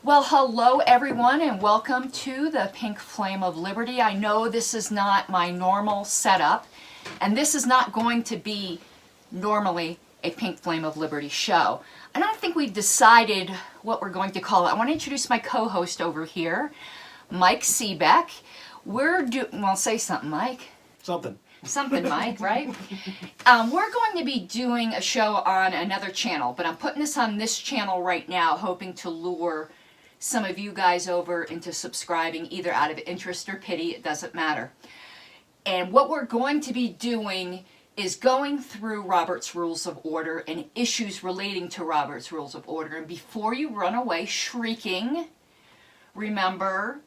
Well, hello everyone and welcome to the Pink Flame of Liberty. I know this is not my normal setup, and this is not going to be normally a Pink Flame of Liberty show. I don't think we've decided what we're going to call it. I want to introduce my co-host over here, Mike Seebeck. Well, say something, Mike. Something, Mike, right? We're going to be doing a show on another channel, but I'm putting this on this channel right now, hoping to lure some of you guys over into subscribing, either out of interest or pity, it doesn't matter. And what we're going to be doing is going through Robert's Rules of Order and issues relating to Robert's Rules of Order. And before you run away shrieking, remember,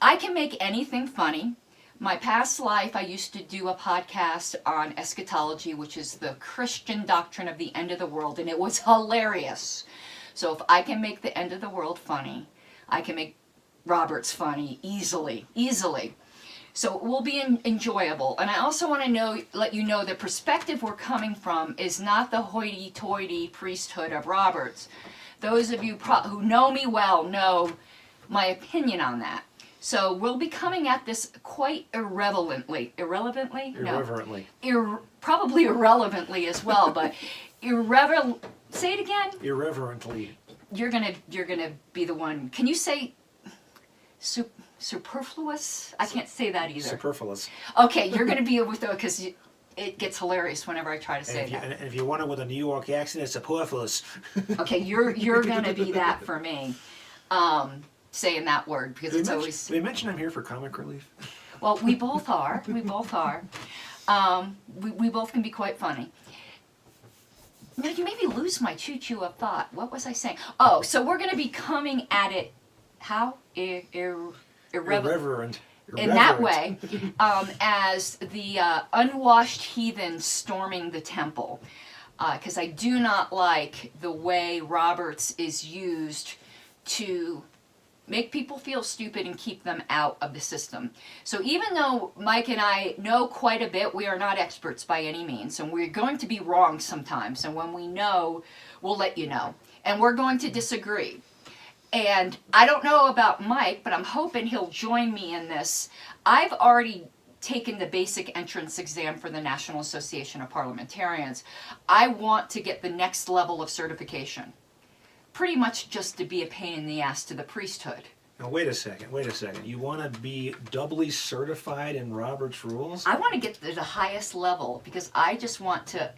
I can make anything funny. My past life, I used to do a podcast on eschatology, which is the Christian doctrine of the end of the world, and it was hilarious. So if I can make the end of the world funny, I can make Robert's funny easily. So it will be enjoyable. And I also want to let you know the perspective we're coming from is not the hoity-toity priesthood of Roberts. Those of you who know me well know my opinion on that. So we'll be coming at this quite irrelevantly. Irrelevantly? No. Irreverently. Probably irrelevantly as well, but say it again. Irreverently. You're gonna be the one. Can you say superfluous? I can't say that either. Superfluous. Okay, you're gonna be with it because it gets hilarious whenever I try to say that. And if you want it with a New York accent, it's superfluous. Okay, you're gonna be that for me. Saying that word because it's always. Did we mention I'm here for comic relief? Well, we both are. We both are. We both can be quite funny. Now you made me lose my choo-choo of thought. What was I saying? Oh, so we're going to be coming at it how Irreverent. In that way, as the unwashed heathen storming the temple, because I do not like the way Roberts is used to make people feel stupid and keep them out of the system. So even though Mike and I know quite a bit, we are not experts by any means, and we're going to be wrong sometimes, and when we know, we'll let you know. And we're going to disagree. And I don't know about Mike, but I'm hoping he'll join me in this. I've already taken the basic entrance exam for the National Association of Parliamentarians. I want to get the next level of certification. Pretty much just to be a pain in the ass to the priesthood. Now wait a second. You want to be doubly certified in Robert's Rules? I want to get to the highest level because I just want to,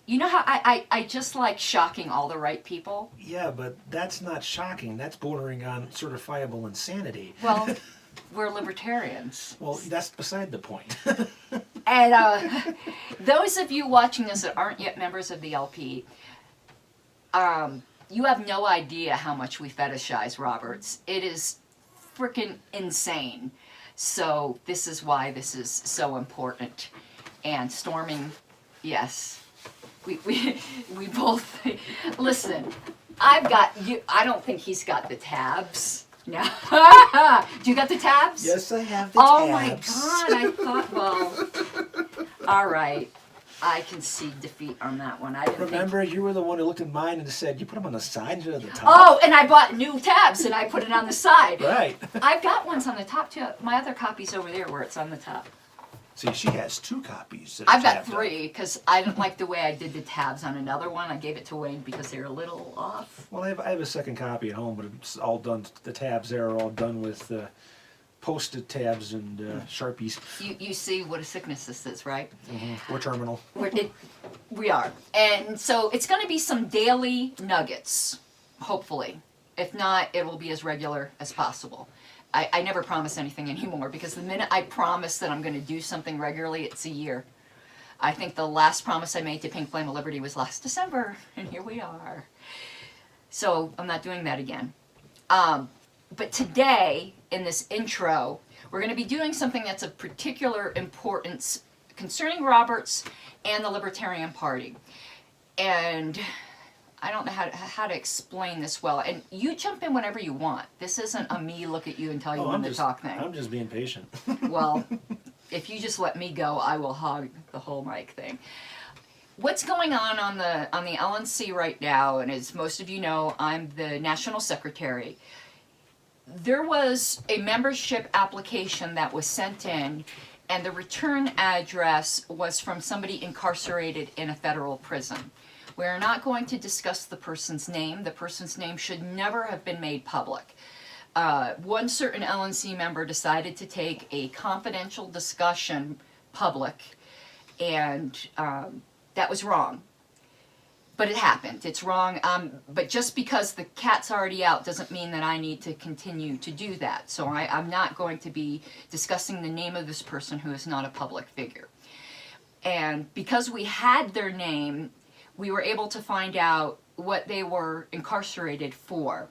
you know how I just like shocking all the right people? Yeah, but that's not shocking. That's bordering on certifiable insanity. Well, we're libertarians. Well, that's beside the point. And those of you watching this that aren't yet members of the LP, you have no idea how much we fetishize Roberts. It is freaking insane. So this is why this is so important. And storming, yes. We both, listen, I've got you, I don't think he's got the tabs. No. Do you got the tabs? Yes, I have the tabs. Oh my God, I thought, well, all right. I concede defeat on that one. Remember, you were the one who looked at mine and said, you put them on the side instead of the top. Oh, and I bought new tabs and I put it on the side. Right. I've got ones on the top too. My other copy's over there where it's on the top. See, she has 2 copies. I've got 3 because I didn't like the way I did the tabs on another one. I gave it to Wayne because they were a little off. Well, I have a second copy at home, but it's all done. The tabs there are all done with Post-it tabs and Sharpies. You see what a sickness this is, right? Mm-hmm. We're terminal. We are. And so it's going to be some daily nuggets, hopefully. If not, it will be as regular as possible. I never promise anything anymore because the minute I promise that I'm going to do something regularly, it's a year. I think the last promise I made to Pink Flame of Liberty was last December, and here we are. So I'm not doing that again. But today, in this intro, we're going to be doing something that's of particular importance concerning Roberts and the Libertarian Party. And I don't know how to explain this well. And you jump in whenever you want. This isn't a me look at you and tell you when to talk thing. I'm just being patient. Well, if you just let me go, I will hog the whole mic thing. what's going on the LNC right now, and as most of you know, I'm the national secretary. There was a membership application that was sent in, and the return address was from somebody incarcerated in a federal prison. We're not going to discuss the person's name. The person's name should never have been made public. One certain LNC member decided to take a confidential discussion public, and that was wrong. But it happened. It's wrong. But just because the cat's already out doesn't mean that I need to continue to do that. So I'm not going to be discussing the name of this person who is not a public figure. And because we had their name, we were able to find out what they were incarcerated for.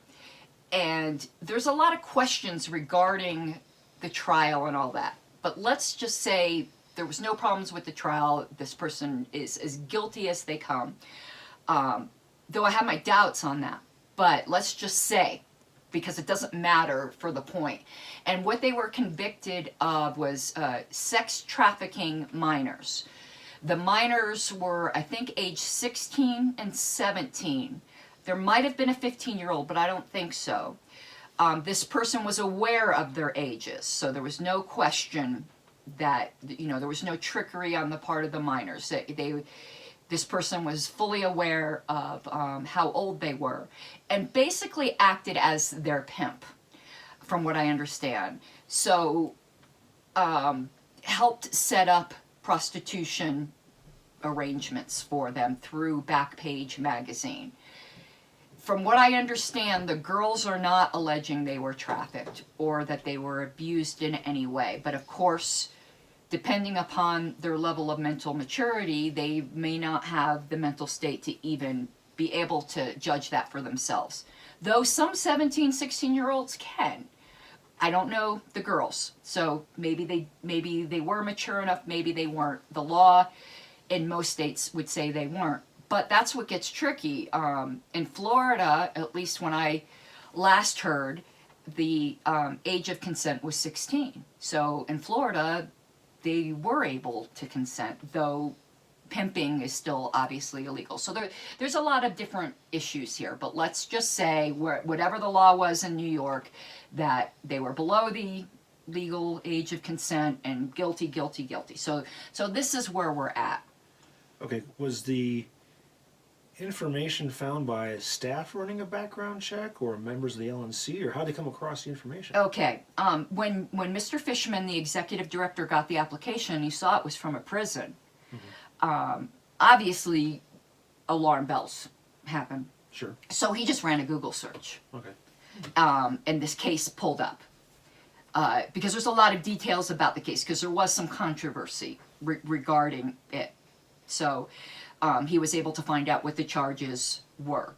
And there's a lot of questions regarding the trial and all that. But let's just say there was no problems with the trial. This person is as guilty as they come. Though I have my doubts on that. But let's just say, because it doesn't matter for the point. And what they were convicted of was sex trafficking minors. The minors were, I think, age 16 and 17. There might have been a 15-year-old, but I don't think so. This person was aware of their ages, so there was no question that, there was no trickery on the part of the minors. This person was fully aware of how old they were and basically acted as their pimp, from what I understand. So, helped set up prostitution arrangements for them through Backpage magazine. From what I understand, the girls are not alleging they were trafficked or that they were abused in any way. But of course, depending upon their level of mental maturity, they may not have the mental state to even be able to judge that for themselves. Though some 17, 16-year-olds can. I don't know the girls, so maybe they were mature enough, maybe they weren't. The law in most states would say they weren't. But that's what gets tricky. In Florida, at least when I last heard, the age of consent was 16. So in Florida, they were able to consent, though pimping is still obviously illegal. So there's a lot of different issues here. But let's just say, whatever the law was in New York, that they were below the legal age of consent and guilty, guilty, guilty. So this is where we're at. Okay, was the information found by staff running a background check or members of the LNC, or how did they come across the information? Okay, when Mr. Fishman, the executive director, got the application, he saw it was from a prison. Obviously, alarm bells happen. Sure. So he just ran a Google search. Okay. And this case pulled up. Because there's a lot of details about the case, because there was some controversy regarding it. So he was able to find out what the charges were.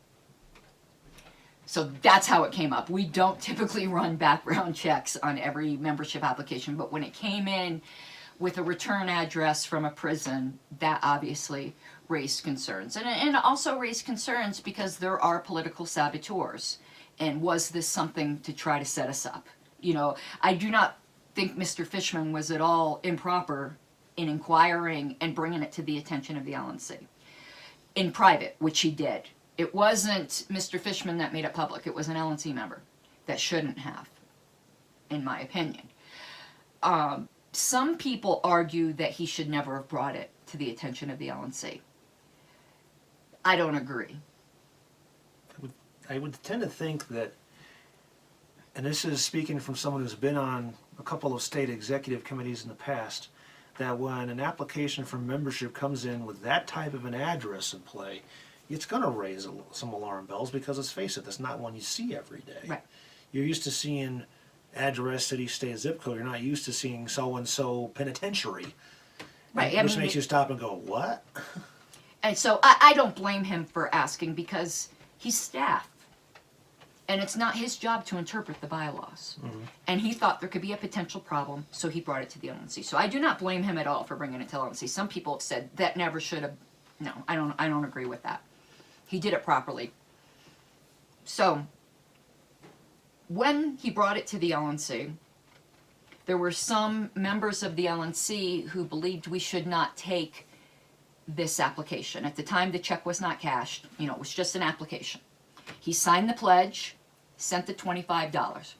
So that's how it came up. We don't typically run background checks on every membership application, but when it came in with a return address from a prison, that obviously raised concerns. And also raised concerns because there are political saboteurs. And was this something to try to set us up? I do not think Mr. Fishman was at all improper in inquiring and bringing it to the attention of the LNC in private, which he did. It wasn't Mr. Fishman that made it public. It was an LNC member that shouldn't have, in my opinion. Some people argue that he should never have brought it to the attention of the LNC. I don't agree. I would tend to think that, and this is speaking from someone who's been on a couple of state executive committees in the past, that when an application for membership comes in with that type of an address in play, it's going to raise some alarm bells because, let's face it, that's not one you see every day. Right. You're used to seeing address, city, state, zip code. You're not used to seeing so-and-so penitentiary. Right. Which makes you stop and go, what? And so I don't blame him for asking because he's staff. And it's not his job to interpret the bylaws. Mm-hmm. And he thought there could be a potential problem, so he brought it to the LNC. So I do not blame him at all for bringing it to LNC. Some people have said that never should have. No, I don't agree with that. He did it properly. So when he brought it to the LNC, there were some members of the LNC who believed we should not take this application. At the time, the check was not cashed. You know, it was just an application. He signed the pledge, sent the $25.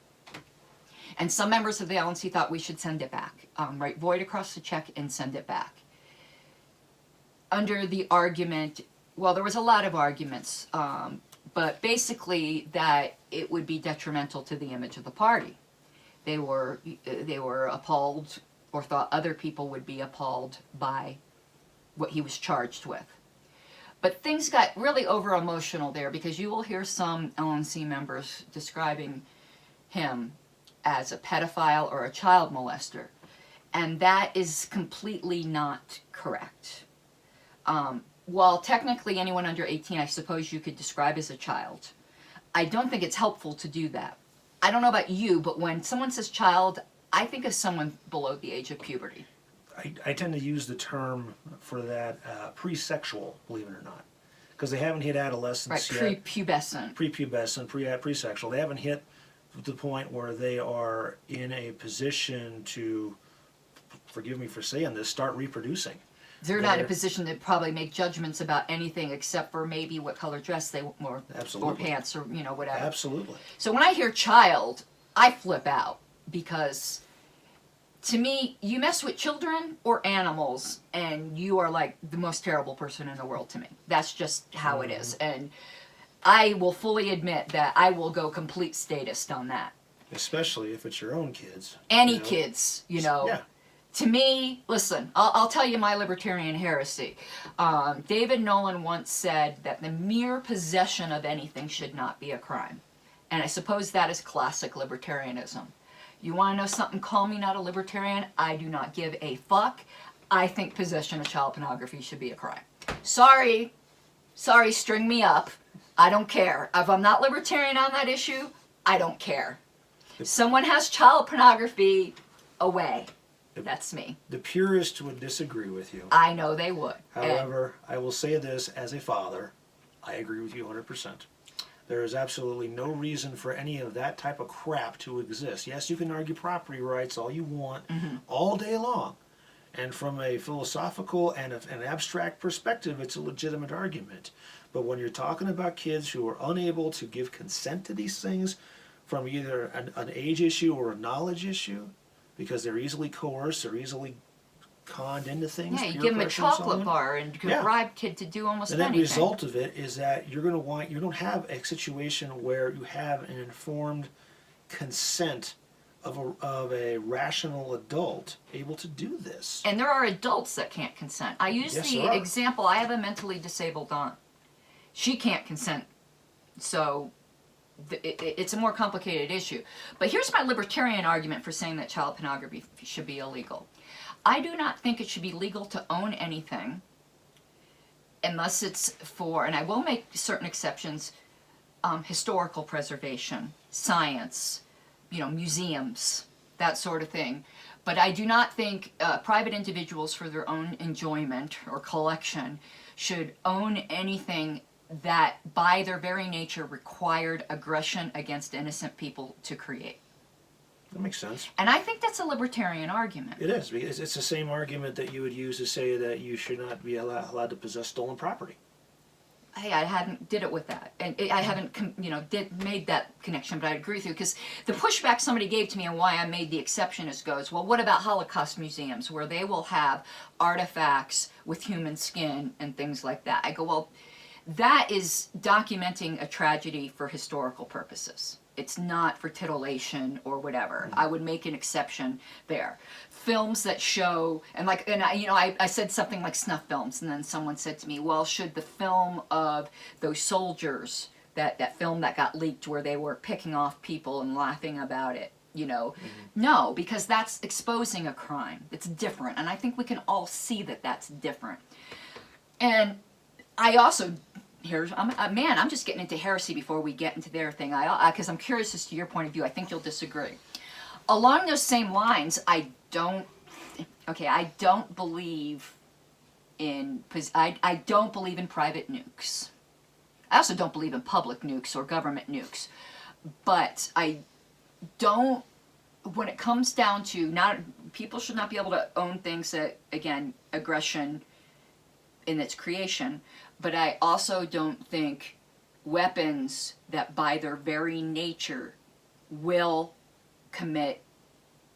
And some members of the LNC thought we should send it back. Write void across the check and send it back. Under the argument, well, there was a lot of arguments, but basically that it would be detrimental to the image of the party. They were appalled, or thought other people would be appalled by what he was charged with. But things got really over emotional there, because you will hear some LNC members describing him as a pedophile or a child molester, and that is completely not correct. While technically anyone under 18, I suppose you could describe as a child, I don't think it's helpful to do that. I don't know about you, but when someone says child, I think of someone below the age of puberty. I tend to use the term for that pre-sexual, believe it or not, because they haven't hit adolescence Right, yet. prepubescent. Prepubescent, pre-sexual. They haven't hit the point where they are in a position to, forgive me for saying this, start reproducing. They're not in a position to probably make judgments about anything except for maybe what color dress they wore, or pants, or you know, whatever. Absolutely. So when I hear child, I flip out, because to me, you mess with children or animals, and you are like the most terrible person in the world to me. That's just how it is. And I will fully admit that I will go complete statist on that. Especially if it's your own kids. Any kids, you know. Yeah. To me, listen, I'll tell you my libertarian heresy. David Nolan once said that the mere possession of anything should not be a crime. And I suppose that is classic libertarianism. You want to know something? Call me not a libertarian. I do not give a fuck. I think possession of child pornography should be a crime. Sorry, string me up. I don't care. If I'm not libertarian on that issue, I don't care. If someone has child pornography, away. That's me. The purists would disagree with you. I know they would. However, I will say this as a father, I agree with you 100%. There is absolutely no reason for any of that type of crap to exist. Yes, you can argue property rights all you want, all day long. And from a philosophical and an abstract perspective, it's a legitimate argument. But when you're talking about kids who are unable to give consent to these things from either an age issue or a knowledge issue, because they're easily coerced, they're easily conned into things. Yeah, you give them a chocolate bar and you can bribe kid to do almost anything. And the result of it is that you don't have a situation where you have an informed consent of a rational adult able to do this. And there are adults that can't consent. I use the example, I have a mentally disabled aunt. She can't consent. So it's a more complicated issue. But here's my libertarian argument for saying that child pornography should be illegal. I do not think it should be legal to own anything unless it's for, and I will make certain exceptions, historical preservation, science, museums, that sort of thing. But I do not think private individuals for their own enjoyment or collection should own anything that by their very nature required aggression against innocent people to create. That makes sense. And I think that's a libertarian argument. It is, because it's the same argument that you would use to say that you should not be allowed to possess stolen property. Hey, I hadn't did it with that, and I haven't, made that connection. But I agree with you, because the pushback somebody gave to me and why I made the exception goes, well, what about Holocaust museums where they will have artifacts with human skin and things like that? I go, well, that is documenting a tragedy for historical purposes. It's not for titillation or whatever. I would make an exception there. Films that show, I said something like snuff films, and then someone said to me, well, should the film of those soldiers, that film that got leaked where they were picking off people and laughing about it, no, because that's exposing a crime. It's different, and I think we can all see that that's different. And I also, I'm just getting into heresy before we get into their thing, because I'm curious as to your point of view. I think you'll disagree. Along those same lines, I don't believe in private nukes. I also don't believe in public nukes or government nukes. But I don't, when it comes down to people should not be able to own things that, again, aggression in its creation, but I also don't think weapons that by their very nature will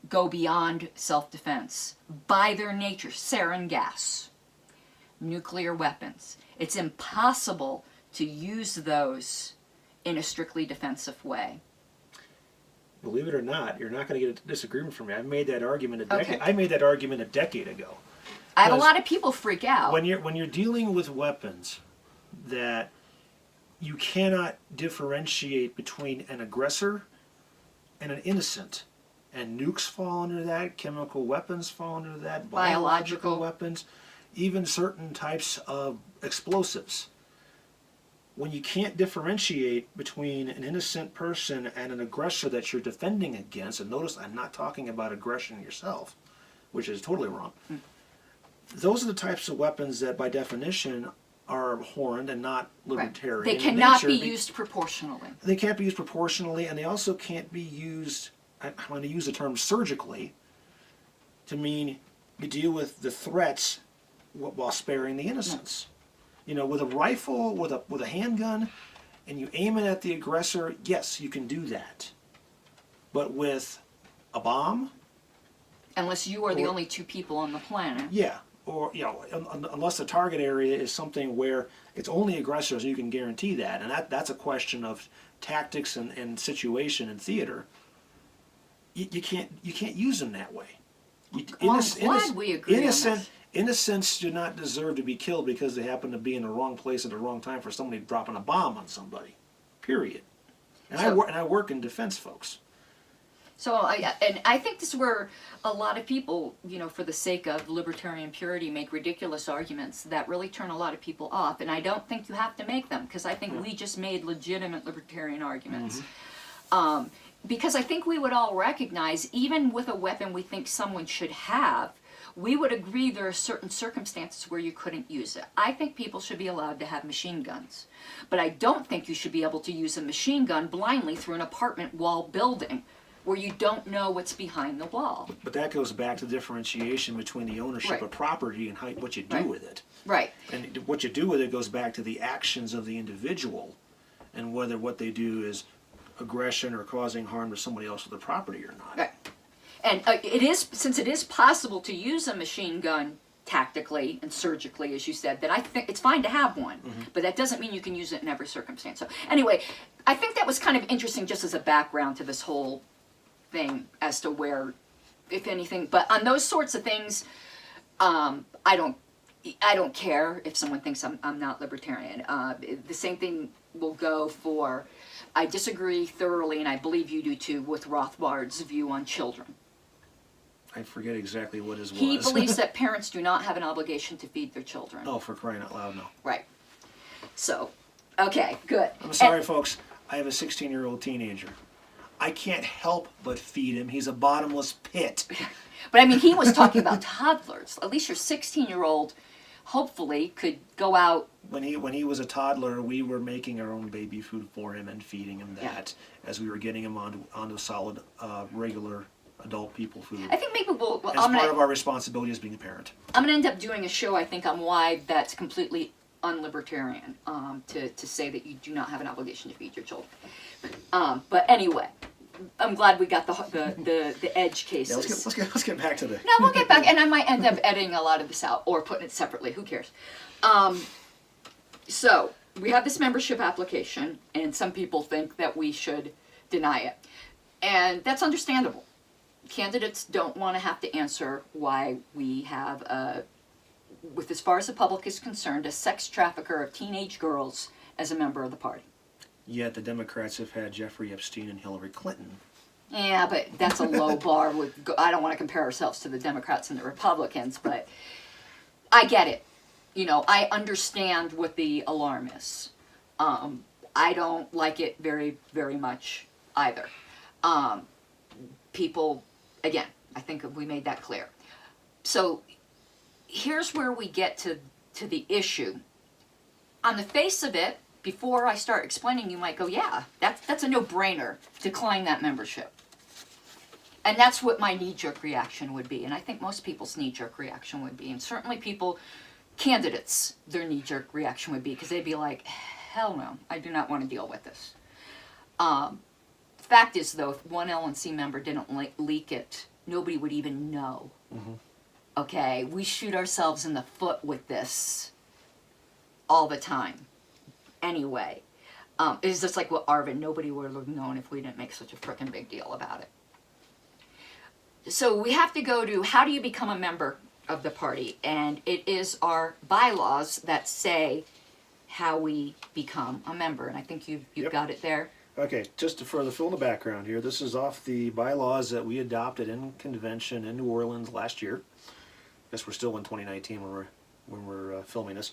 go beyond self-defense, by their nature, sarin gas, nuclear weapons. It's impossible to use those in a strictly defensive way. Believe it or not, you're not going to get a disagreement from me. I made that argument a decade. Okay. I made that argument a decade ago. I have a 'Cause lot of people freak out. When you're dealing with weapons that you cannot differentiate between an aggressor and an innocent, and nukes fall under that, chemical weapons fall under that, biological weapons, even certain types of explosives. When you can't differentiate between an innocent person and an aggressor that you're defending against, and notice I'm not talking about aggression yourself, which is totally wrong. Those are the types of weapons that by definition are abhorrent and not libertarian. They in cannot nature. be used proportionally. They can't be used proportionally, and they also can't be used, I'm going to use the term surgically, to mean you deal with the threats while sparing the innocents. You know, with a rifle, with a handgun, and you aim it at the aggressor, yes, you can do that. But with a bomb, Unless you are the only two people on the planet. yeah, or unless the target area is something where it's only aggressors, you can guarantee that, and that's a question of tactics and situation and theater. You can't use them that way. Well, I'm glad we agree on this. Innocents do not deserve to be killed because they happen to be in the wrong place at the wrong time for somebody dropping a bomb on somebody. Period. And I work in defense, folks. So I think this is where a lot of people, for the sake of libertarian purity, make ridiculous arguments that really turn a lot of people off. And I don't think you have to make them, because I think we just made legitimate libertarian arguments. Because I think we would all recognize, even with a weapon we think someone should have, we would agree there are certain circumstances where you couldn't use it. I think people should be allowed to have machine guns. But I don't think you should be able to use a machine gun blindly through an apartment wall building where you don't know what's behind the wall. But that goes back to differentiation between the ownership of property and what you do with it. Right. And what you do with it goes back to the actions of the individual and whether what they do is aggression or causing harm to somebody else with the property or not. Right. And since it is possible to use a machine gun tactically and surgically, as you said, that I think it's fine to have one, but that doesn't mean you can use it in every circumstance. So anyway, I think that was kind of interesting just as a background to this whole thing as to where, if anything, but on those sorts of things, I don't care if someone thinks I'm not libertarian. The same thing will go for, I disagree thoroughly, and I believe you do too, with Rothbard's view on children. I forget exactly what his was. He believes that parents do not have an obligation to feed their children. Oh, for crying out loud, no. Right. So, okay, good. I'm sorry, folks. I have a 16-year-old teenager. I can't help but feed him. He's a bottomless pit. But I mean, he was talking about toddlers. At least your 16-year-old hopefully could go out. When he was a toddler, we were making our own baby food for him and feeding him that as we were getting him onto solid, regular adult people food. I think maybe as part of our responsibility as being a parent. I'm going to end up doing a show, I think, on why that's completely unlibertarian, to say that you do not have an obligation to feed your children. But anyway, I'm glad we got the edge cases. Yeah, let's get back to the... No, we'll get back, and I might end up editing a lot of this out or putting it separately. Who cares? So we have this membership application, and some people think that we should deny it, and that's understandable. Candidates don't want to have to answer why we have with as far as the public is concerned, a sex trafficker of teenage girls as a member of the party. Yet the Democrats have had Jeffrey Epstein and Hillary Clinton. Yeah, but that's a low bar. I don't want to compare ourselves to the Democrats and the Republicans, but I get it. I understand what the alarm is. I don't like it very, very much either. People, again, I think we made that clear. So here's where we get to the issue. On the face of it, before I start explaining, you might go, yeah, that's a no-brainer. Decline that membership. And that's what my knee-jerk reaction would be. And I think most people's knee-jerk reaction would be. And certainly people candidates, their knee-jerk reaction would be, because they'd be like, hell no, I do not want to deal with this. Fact is, though, if one LNC member didn't leak it, nobody would even know. Okay, we shoot ourselves in the foot with this all the time. Anyway, it's just like what Arvin, nobody would have known if we didn't make such a frickin' big deal about it. So we have to go to, how do you become a member of the party? And it is our bylaws that say how we become a member. And I think you've Yep. got it there. Okay, just to further fill in the background here, this is off the bylaws that we adopted in convention in New Orleans last year. I guess we're still in 2019 when we're filming this.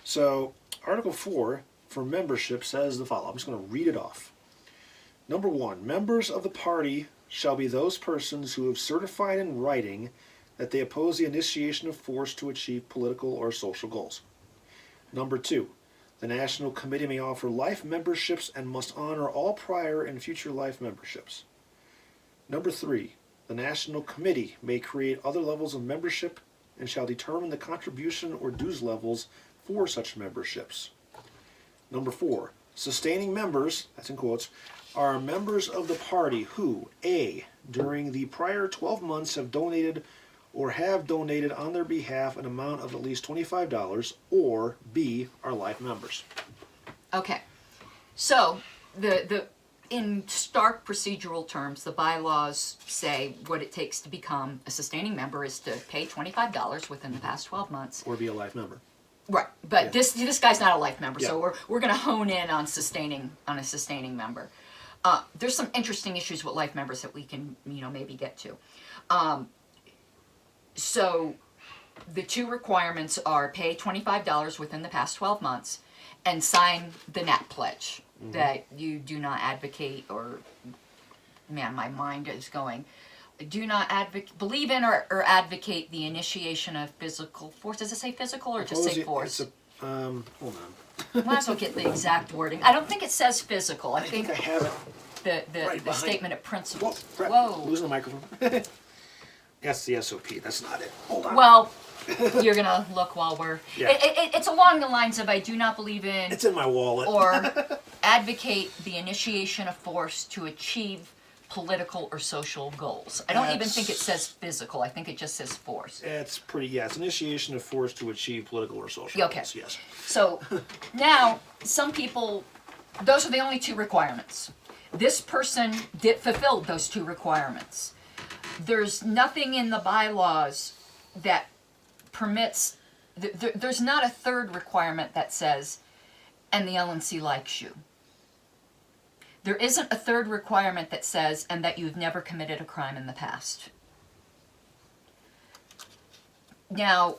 So Article 4 for membership says the following. I'm just going to read it off. Number 1, members of the party shall be those persons who have certified in writing that they oppose the initiation of force to achieve political or social goals. Number 2, the National Committee may offer life memberships and must honor all prior and future life memberships. Number 3, the National Committee may create other levels of membership and shall determine the contribution or dues levels for such memberships. Number 4, sustaining members, that's in quotes, are members of the party who, A, during the prior 12 months have donated or have donated on their behalf an amount of at least $25, or B, are life members. Okay, so in stark procedural terms, the bylaws say what it takes to become a sustaining member is to pay $25 within the past 12 months. Or be a life member. Right, but Yeah. this guy's not a life member, so Yeah. we're going to hone in on a sustaining member. There's some interesting issues with life members that we can maybe get to. So the two requirements are pay $25 within the past 12 months and sign the NAP pledge that you do not advocate, or, man, my mind is going, do not believe in or advocate the initiation of physical force. Does it say physical or just say force? Hold on. Might as well get the exact wording. I don't think it says physical. I I think think I have it. the right behind- statement of principles. Crap. Whoa. Losing the microphone. That's the SOP. That's not it. Hold on. Well, you're gonna look while we're. Yeah. It's along the lines of I do not believe in It's in my wallet. or advocate the initiation of force to achieve political or social goals. I don't even think it says physical. I think it just says force. It's pretty, yeah, it's initiation of force to achieve political or social Okay. goals, yes. So now, some people, those are the only two requirements. This person fulfilled those two requirements. There's nothing in the bylaws that permits, there's not a third requirement that says, and the LNC likes you. There isn't a third requirement that says, and that you've never committed a crime in the past. Now,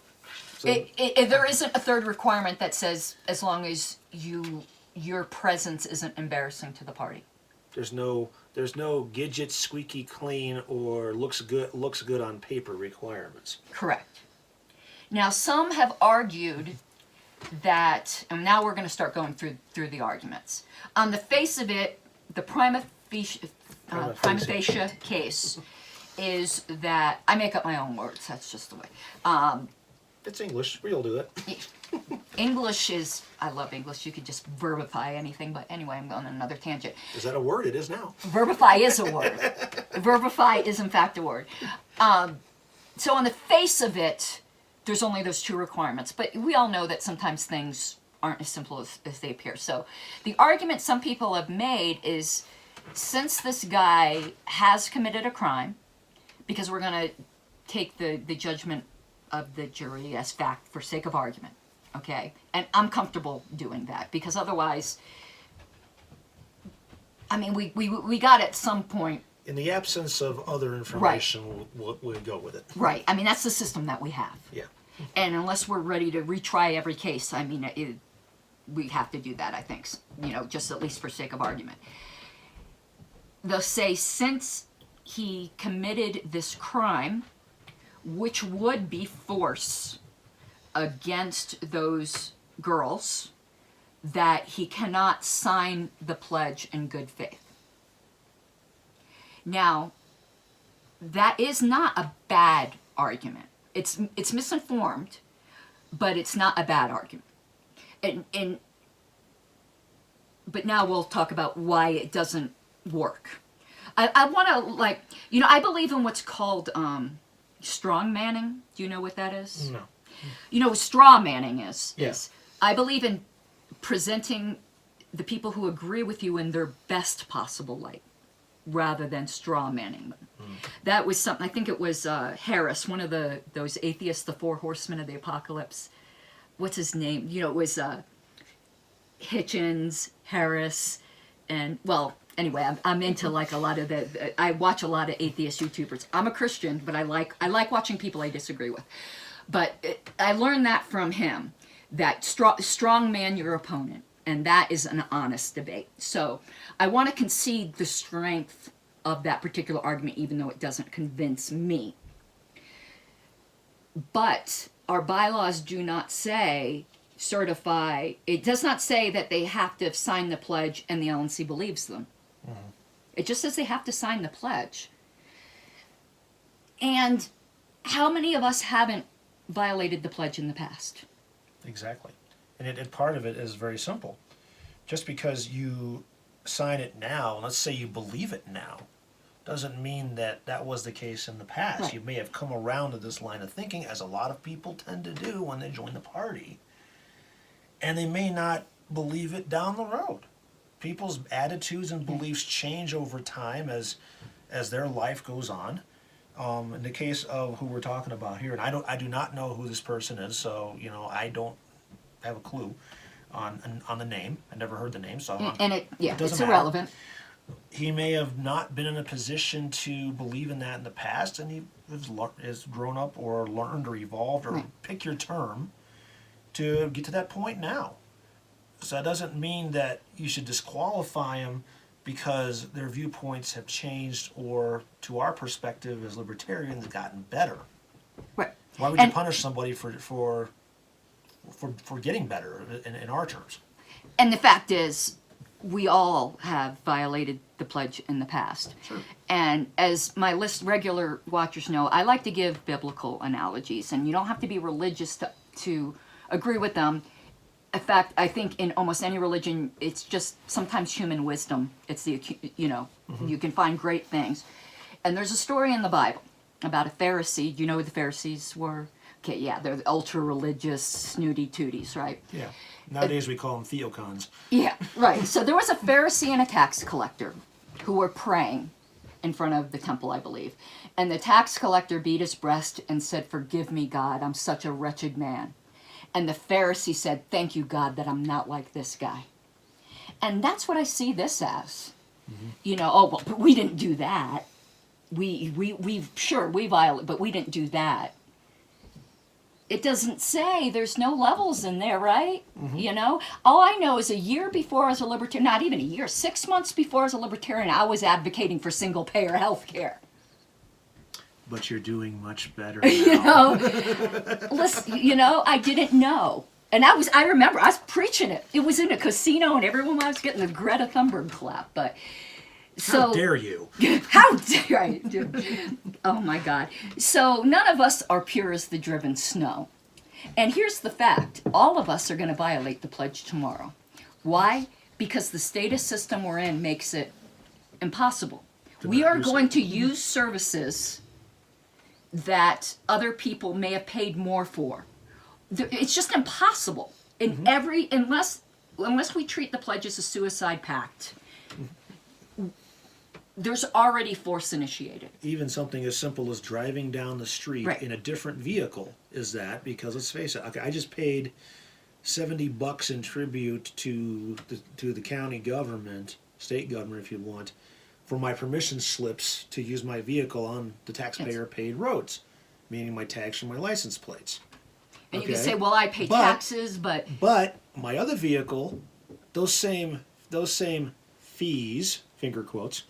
So- there isn't a third requirement that says, as long as your presence isn't embarrassing to the party. There's no Gidget squeaky clean or looks good on paper requirements. Correct. Now, some have argued that, and now we're going to start going through the arguments. On the face of it, the prima facie case is that, I make up my own words, that's just the way. It's English, we all do it. English is, I love English, you could just verbify anything, but anyway, I'm going on another tangent. Is that a word? It is now. Verbify is a word. Verbify is in fact a word. So on the face of it, there's only those two requirements, but we all know that sometimes things aren't as simple as they appear. So the argument some people have made is, since this guy has committed a crime, because we're going to take the judgment of the jury as fact for sake of argument, okay? And I'm comfortable doing that, because otherwise, I mean, we got at some point. In the absence of other information, we'll go with it. Right. I mean, that's the system that we have. Yeah. And unless we're ready to retry every case, I mean, we have to do that, I think, just at least for sake of argument. They'll say, since he committed this crime, which would be force against those girls, that he cannot sign the pledge in good faith. Now, that is not a bad argument. It's misinformed, but it's not a bad argument. But now we'll talk about why it doesn't work. I want to, like, I believe in what's called strong manning. Do you know what that is? No. You know what straw manning is? Yes. I believe in presenting the people who agree with you in their best possible light, rather than straw manning them. That was something, I think it was Harris, one of those atheists, the four horsemen of the apocalypse. What's his name? It was Hitchens, Harris, and, well, anyway, I'm into like a lot of I watch a lot of atheist YouTubers. I'm a Christian, but I like watching people I disagree with. But I learned that from him, that strong man your opponent, and that is an honest debate. So I want to concede the strength of that particular argument, even though it doesn't convince me. But our bylaws do not say certify. It does not say that they have to sign the pledge and the LNC believes them. It just says they have to sign the pledge. And how many of us haven't violated the pledge in the past? Exactly. And part of it is very simple. Just because you sign it now, let's say you believe it now, doesn't mean that that was the case in the past. Right. You may have come around to this line of thinking, as a lot of people tend to do when they join the party. And they may not believe it down the road. People's attitudes and beliefs change over time as their life goes on. In the case of who we're talking about here, and I do not know who this person is, so I don't have a clue on the name. I never heard the name, so it doesn't it's matter. irrelevant. He may have not been in a position to believe in that in the past, and he has grown up or learned or evolved, or pick your term, to get to that point now. So that doesn't mean that you should disqualify them because their viewpoints have changed, or, to our perspective as libertarians, gotten better. Right. Why would you punish somebody for getting better in our terms? And the fact is, we all have violated the pledge in the past. Sure. And as my regular watchers know, I like to give biblical analogies, and you don't have to be religious to agree with them. In fact, I think in almost any religion, it's just sometimes human wisdom. It's you can find great things. And there's a story in the Bible about a Pharisee. Do you know who the Pharisees were? Okay, yeah, they're the ultra-religious snooty tooties, right? Yeah. Nowadays we call them theocons. Yeah, right. So there was a Pharisee and a tax collector who were praying in front of the temple, I believe. And the tax collector beat his breast and said, "Forgive me, God, I'm such a wretched man." And the Pharisee said, "Thank you, God, that I'm not like this guy." And that's what I see this as. But we didn't do that. We violate, but we didn't do that. It doesn't say, there's no levels in there, right? All I know is a year before I was a libertarian, not even a year, 6 months before I was a libertarian, I was advocating for single-payer health care. But you're doing much better now. Listen, I didn't know. And I remember, I was preaching it. It was in a casino and everyone was getting the Greta Thunberg clap, but... How dare you? How dare I do? Oh my God. So none of us are pure as the driven snow. And here's the fact. All of us are going to violate the pledge tomorrow. Why? Because the status system we're in makes it impossible. We are going to use services that other people may have paid more for. It's just impossible. Unless we treat the pledge as a suicide pact, there's already force initiated. Even something as simple as driving down the street in a different vehicle is that, because let's face it, okay, I just paid $70 in tribute to the county government, state government if you want, for my permission slips to use my vehicle on the taxpayer-paid roads, meaning my tax and my license plates. And you can say, well, I pay taxes, but... But my other vehicle, those same fees, finger quotes,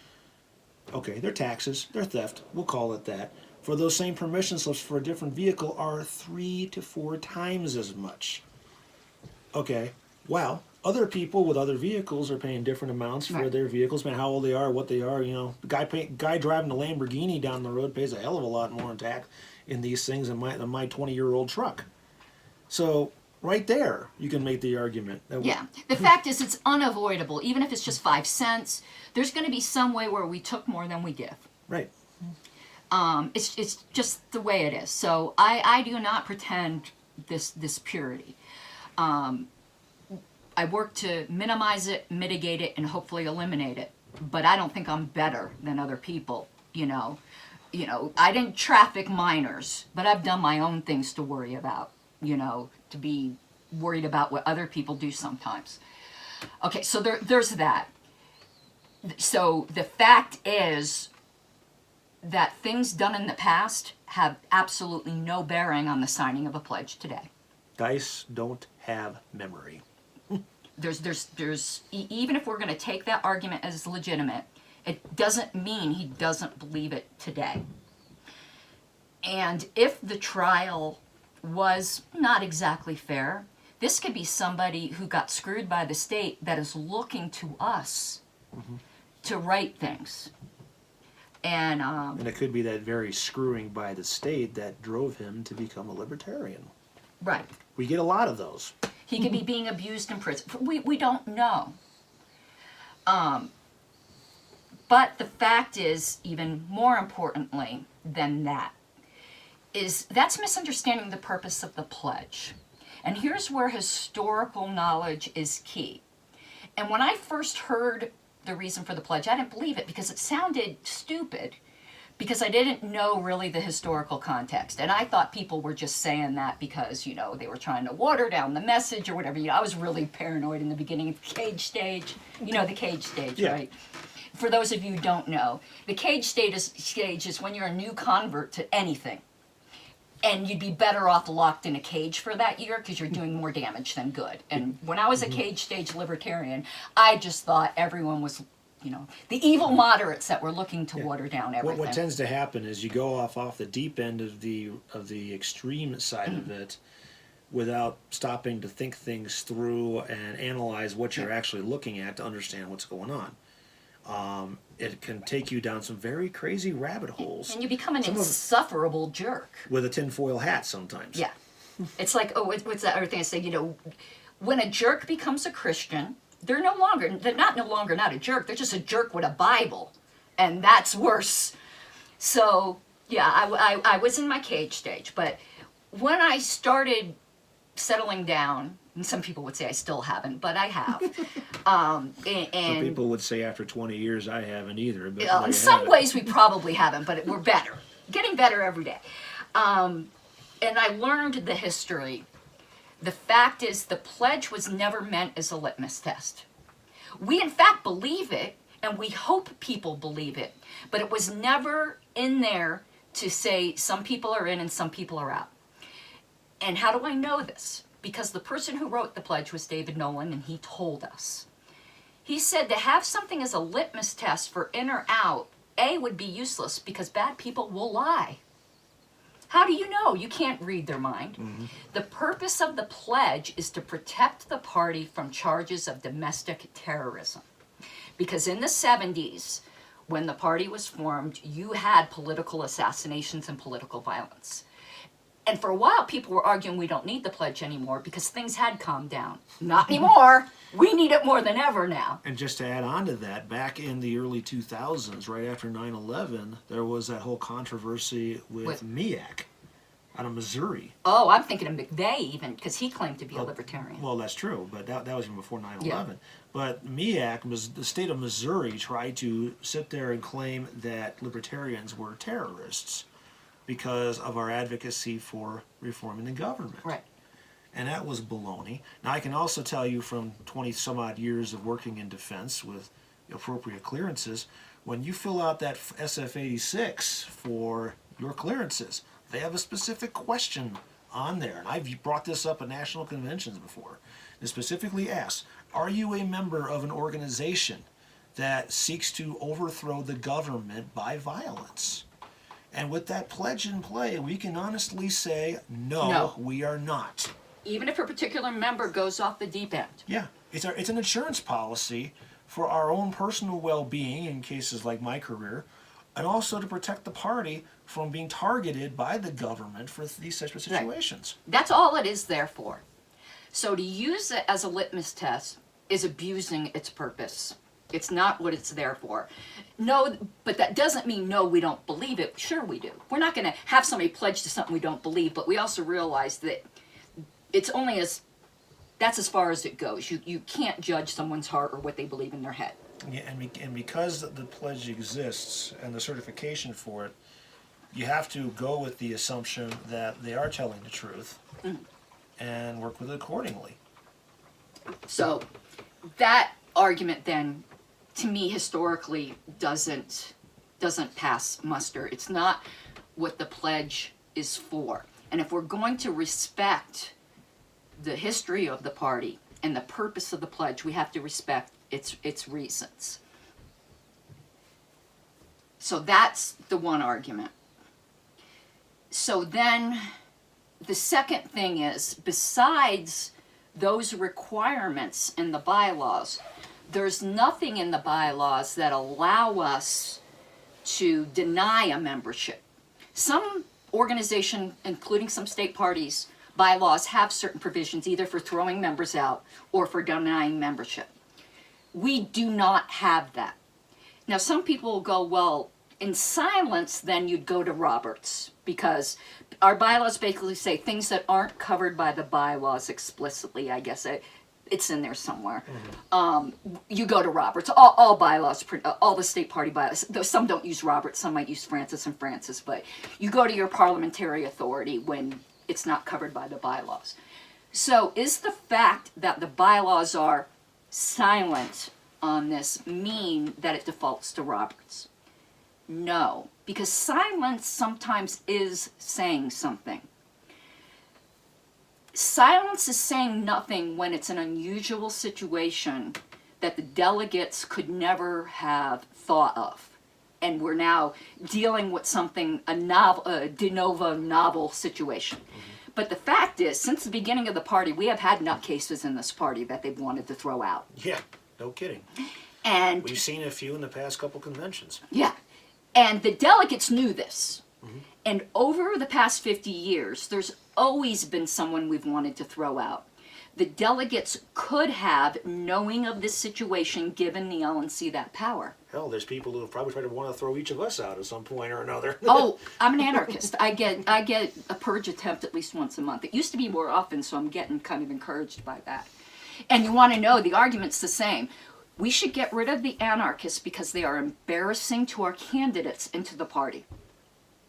okay, they're taxes, they're theft, we'll call it that, for those same permission slips for a different vehicle are 3 to 4 times as much. Okay, wow. Other people with other vehicles are paying different amounts for their vehicles, man, how old they are, what they are, The guy driving a Lamborghini down the road pays a hell of a lot more in tax in these things than my 20-year-old truck. So right there, you can make the argument that Yeah. The fact is, it's unavoidable. Even if it's just 5 cents, there's going to be some way where we took more than we give. right. It's just the way it is. So I do not pretend this purity. I work to minimize it, mitigate it, and hopefully eliminate it. But I don't think I'm better than other people. I didn't traffic minors, but I've done my own things to worry about. To be worried about what other people do sometimes. Okay, so there's that. So the fact is that things done in the past have absolutely no bearing on the signing of a pledge today. Dice don't have memory. Even if we're going to take that argument as legitimate, it doesn't mean he doesn't believe it today. And if the trial was not exactly fair, this could be somebody who got screwed by the state that is looking to us to right things. And it could be that very screwing by the state that drove him to become a libertarian. right. We get a lot of those. He could be being abused in prison. We don't know. But the fact is, even more importantly than that, is that's misunderstanding the purpose of the pledge. And here's where historical knowledge is key. And when I first heard the reason for the pledge, I didn't believe it because it sounded stupid, because I didn't know really the historical context. And I thought people were just saying that because, they were trying to water down the message or whatever. I was really paranoid in the beginning of the cage stage. The cage stage, Yeah. right? For those of you who don't know, the cage stage is when you're a new convert to anything. And you'd be better off locked in a cage for that year because you're doing more damage than good. And when I was a cage stage libertarian, I just thought everyone was, the evil moderates that were looking to water down everything. What tends to happen is you go off the deep end of the extreme side of it without stopping to think things through and analyze what you're actually looking at to understand what's going on. It can take you down some very crazy rabbit holes. And you become an insufferable jerk. With a tinfoil hat sometimes. Yeah. It's like, what's that other thing I say? When a jerk becomes a Christian, they're not a jerk. They're just a jerk with a Bible. And that's worse. So, yeah, I was in my cage stage. But when I started settling down, and some people would say I still haven't, but I have. Some people would say after 20 years I haven't either. But in some ways we probably haven't, but we're better. Getting better every day. And I learned the history. The fact is the pledge was never meant as a litmus test. We in fact believe it, and we hope people believe it, but it was never in there to say some people are in and some people are out. And how do I know this? Because the person who wrote the pledge was David Nolan, and he told us. He said to have something as a litmus test for in or out, would be useless because bad people will lie. How do you know? You can't read their mind. Mm-hmm. The purpose of the pledge is to protect the party from charges of domestic terrorism. Because in the 70s, when the party was formed, you had political assassinations and political violence. And for a while, people were arguing we don't need the pledge anymore because things had calmed down. Not anymore. We need it more than ever now. And just to add on to that, back in the early 2000s, right after 9/11, there was that whole controversy with MEAC out of Missouri. Oh, I'm thinking of McVeigh even, because he claimed to be a libertarian. Well, that's true, but that was even before 9/11. Yeah. But MEAC, the state of Missouri, tried to sit there and claim that libertarians were terrorists because of our advocacy for reforming the government. Right. And that was baloney. Now, I can also tell you from 20-some-odd years of working in defense with appropriate clearances, when you fill out that SF-86 for your clearances, they have a specific question on there. And I've brought this up at national conventions before. It specifically asks, are you a member of an organization that seeks to overthrow the government by violence? And with that pledge in play, we can honestly say, no, we are not. Even if a particular member goes off the deep end. Yeah, it's an insurance policy for our own personal well-being in cases like my career, and also to protect the party from being targeted by the government for these such situations. That's all it is there for. So to use it as a litmus test is abusing its purpose. It's not what it's there for. No, but that doesn't mean no, we don't believe it. Sure we do. We're not going to have somebody pledge to something we don't believe, but we also realize that it's only that's as far as it goes. You can't judge someone's heart or what they believe in their head. Yeah, and because the pledge exists and the certification for it, you have to go with the assumption that they are telling the truth and work with it accordingly. So that argument then, to me, historically doesn't pass muster. It's not what the pledge is for. And if we're going to respect the history of the party and the purpose of the pledge, we have to respect its reasons. So that's the one argument. So then the second thing is, besides those requirements in the bylaws, there's nothing in the bylaws that allow us to deny a membership. Some organization, including some state parties, bylaws have certain provisions either for throwing members out or for denying membership. We do not have that. Now some people will go, well, in silence then you'd go to Roberts, because our bylaws basically say things that aren't covered by the bylaws explicitly, I guess it's in there somewhere. You go to Roberts. All bylaws, all the state party bylaws, though some don't use Roberts, some might use Francis and Francis, but you go to your parliamentary authority when it's not covered by the bylaws. So is the fact that the bylaws are silent on this mean that it defaults to Roberts? No, because silence sometimes is saying something. Silence is saying nothing when it's an unusual situation that the delegates could never have thought of. And we're now dealing with something, a de novo novel situation. But the fact is, since the beginning of the party, we have had nutcases in this party that they've wanted to throw out. Yeah, no kidding. And we've seen a few in the past couple conventions. Yeah. And the delegates knew this. And over the past 50 years, there's always been someone we've wanted to throw out. The delegates could have, knowing of this situation, given the LNC that power. Hell, there's people who have probably tried to want to throw each of us out at some point or another. Oh, I'm an anarchist. I get a purge attempt at least once a month. It used to be more often, so I'm getting kind of encouraged by that. And you want to know, the argument's the same. We should get rid of the anarchists because they are embarrassing to our candidates into the party.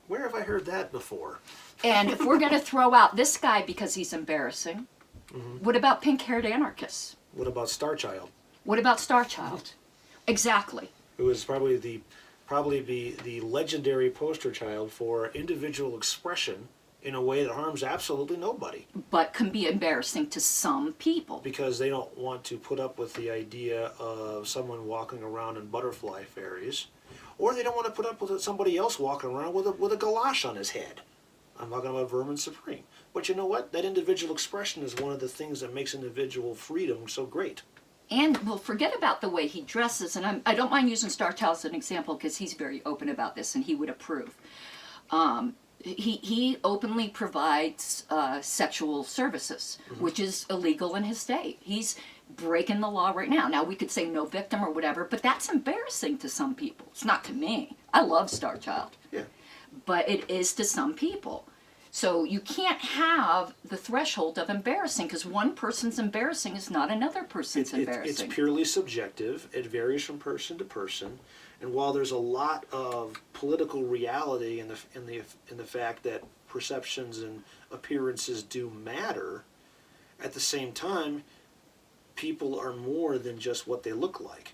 Where have I heard that before? And if we're going to throw out this guy because he's embarrassing, what about pink-haired anarchists? What about Starchild? What about Starchild? Exactly. Who is probably the legendary poster child for individual expression in a way that harms absolutely nobody. But can be embarrassing to some people. Because they don't want to put up with the idea of someone walking around in butterfly fairies, or they don't want to put up with somebody else walking around with a galosh on his head. I'm talking about Vermin Supreme. But you know what? That individual expression is one of the things that makes individual freedom so great. And we'll forget about the way he dresses, and I don't mind using Starchild as an example because he's very open about this and he would approve. He openly provides sexual services, which is illegal in his state. He's breaking the law right now. Now, we could say no victim or whatever, but that's embarrassing to some people. It's not to me. I love Starchild. Yeah. But it is to some people. So you can't have the threshold of embarrassing, because one person's embarrassing is not another person's embarrassing. It's purely subjective. It varies from person to person. And while there's a lot of political reality in the fact that perceptions and appearances do matter, at the same time, people are more than just what they look like.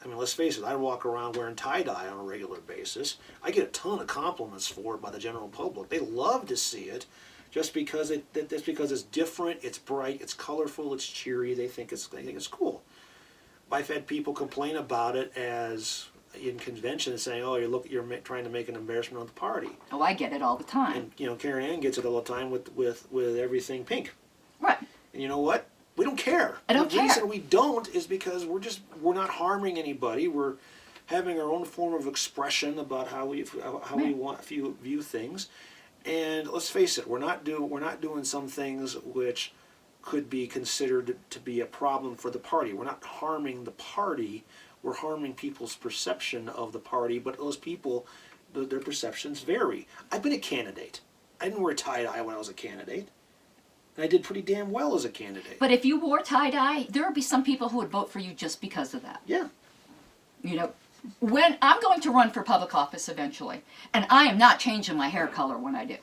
I mean, let's face it, I walk around wearing tie-dye on a regular basis. I get a ton of compliments for it by the general public. They love to see it just because it's different, it's bright, it's colorful, it's cheery. They think it's cool. I've had people complain about it as in conventions saying, "Oh, you're trying to make an embarrassment of the party." Oh, I get it all the time. And Karen Ann gets it all the time with everything pink. Right. And you know what? We don't care. I don't care. The reason we don't is because we're not harming anybody. We're having our own form of expression about how we view things. And let's face it, we're not doing some things which could be considered to be a problem for the party. We're not harming the party. We're harming people's perception of the party, but those people, their perceptions vary. I've been a candidate. I didn't wear tie-dye when I was a candidate. And I did pretty damn well as a candidate. But if you wore tie-dye, there would be some people who would vote for you just because of that. Yeah. You know, when I'm going to run for public office eventually, and I am not changing my hair color when I do.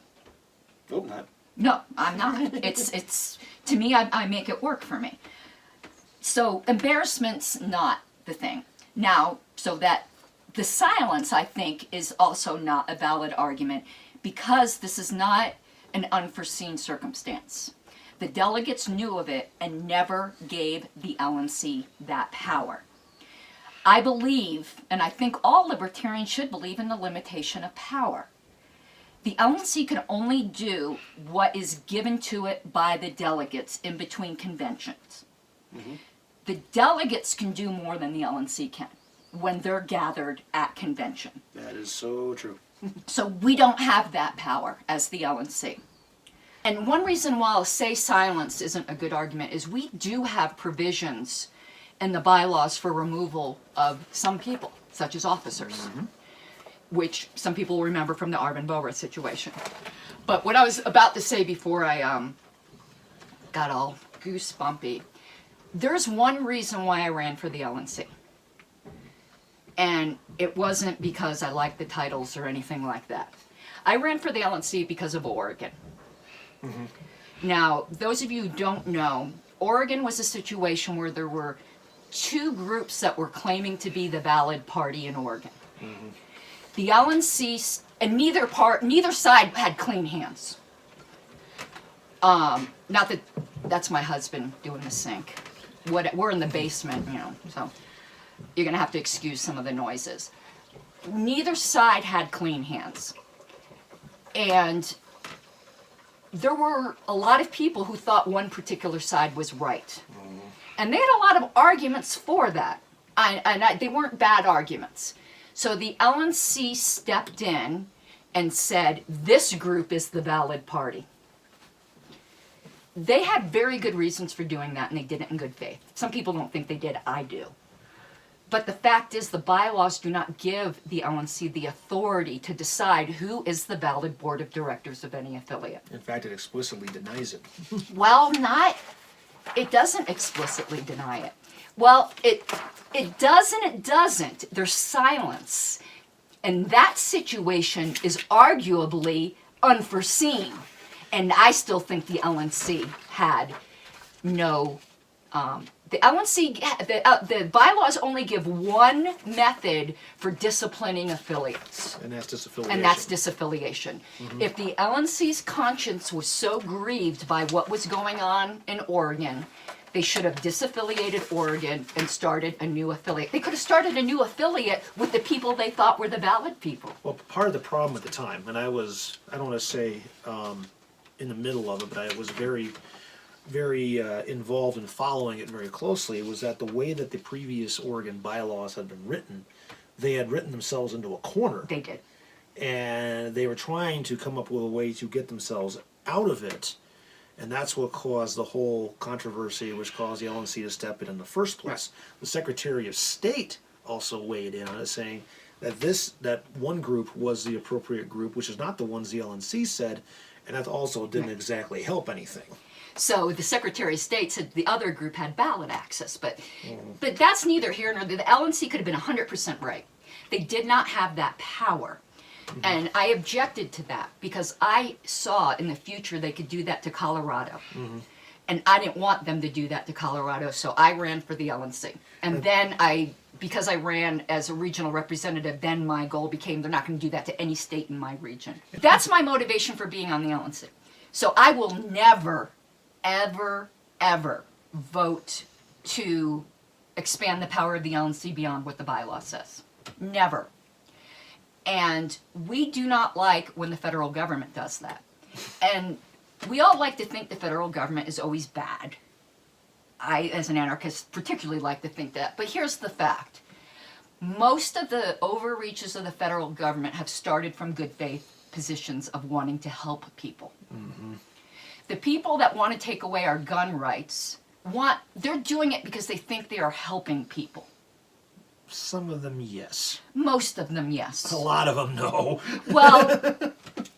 Hope not. No, I'm not. It's to me, I make it work for me. So embarrassment's not the thing. Now, so that the silence, I think, is also not a valid argument because this is not an unforeseen circumstance. The delegates knew of it and never gave the LNC that power. I believe, and I think all libertarians should believe in the limitation of power. The LNC can only do what is given to it by the delegates in between conventions. Mm-hmm. The delegates can do more than the LNC can when they're gathered at convention. That is so true. So we don't have that power as the LNC. And one reason why I'll say silence isn't a good argument is we do have provisions in the bylaws for removal of some people, such as officers, mm-hmm. which some people will remember from the Arvin Bower situation. But what I was about to say before I got all goosebumpy, there's one reason why I ran for the LNC. And it wasn't because I liked the titles or anything like that. I ran for the LNC because of Oregon. Mm-hmm. Now, those of you who don't know, Oregon was a situation where there were two groups that were claiming to be the valid party in Oregon. Mm-hmm. The LNC, and neither side had clean hands. Not that that's my husband doing the sink. We're in the basement, you know, so you're going to have to excuse some of the noises. Neither side had clean hands. And there were a lot of people who thought one particular side was right. Mm-hmm. And they had a lot of arguments for that. They weren't bad arguments. So the LNC stepped in and said, this group is the valid party. They had very good reasons for doing that, and they did it in good faith. Some people don't think they did. I do. But the fact is the bylaws do not give the LNC the authority to decide who is the valid board of directors of any affiliate. In fact, it explicitly denies it. Well, it doesn't explicitly deny it. Well, it does and it doesn't. There's silence. And that situation is arguably unforeseen. And I still think the LNC had no... the LNC, the bylaws only give one method for disciplining affiliates. And that's disaffiliation. Mm-hmm. If the LNC's conscience was so grieved by what was going on in Oregon, they should have disaffiliated Oregon and started a new affiliate. They could have started a new affiliate with the people they thought were the valid people. Well, part of the problem at the time, and I don't want to say in the middle of it, but I was very involved in following it very closely, was that the way that the previous Oregon bylaws had been written, they had written themselves into a corner. They did. And they were trying to come up with a way to get themselves out of it, and that's what caused the whole controversy, which caused the LNC to step in the first place. Right. The Secretary of State also weighed in on it, saying that one group was the appropriate group, which is not the ones the LNC said, and that also didn't right. exactly help anything. So the Secretary of State said the other group had ballot access, but that's neither here nor there. The LNC could have been 100% right. They did not have that power. Mm-hmm. And I objected to that because I saw in the future they could do that to Colorado. Mm-hmm. And I didn't want them to do that to Colorado, so I ran for the LNC. And then because I ran as a regional representative, then my goal became they're not going to do that to any state in my region. That's my motivation for being on the LNC. So I will never, ever, ever vote to expand the power of the LNC beyond what the bylaw says. Never. And we do not like when the federal government does that. And we all like to think the federal government is always bad. I, as an anarchist, particularly like to think that. But here's the fact. Most of the overreaches of the federal government have started from good faith positions of wanting to help people. The people that want to take away our gun rights they're doing it because they think they are helping people. Some of them, yes. Most of them, yes. A lot of them, no. Well,